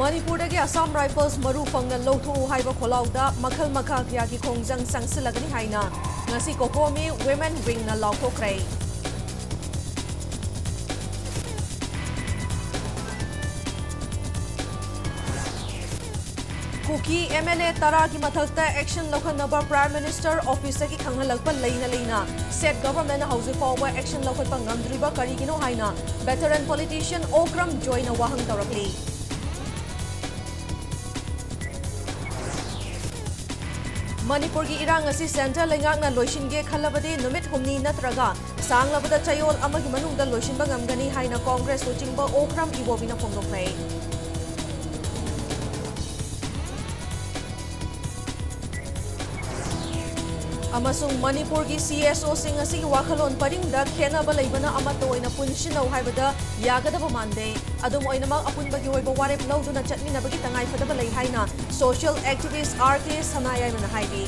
Manipur dagi Assam Rifles maru fangna lothu haiba kholauda makhal makha kya ki khongjang sangsilagani haina ngasi kokomi women wing na lauthokrai Kuki MLA Tara ki mathakta action lokhanaba Prime Minister Office ki khanghalakpa leina state government house forward action lokhatpa ngamdriba karigino haina veteran politician Okram join a wahang tarakli Manipur ki irang asi center lengak na loishinge khalabadi numit humni natraga sanglabada chayol amagi manungda loishinba ngamgani haina Congress luchingba Okram ibobina phongdoknai Amasung Manipur ki CSO sing asi wakhalon paringda khenaba leibana amato oina punshinau haibada yagadaba mande adum oinamak apunbagi hoiba warep lawduna chatminabagi tangai fadaba lei haina social activist artist hanayai mana haibi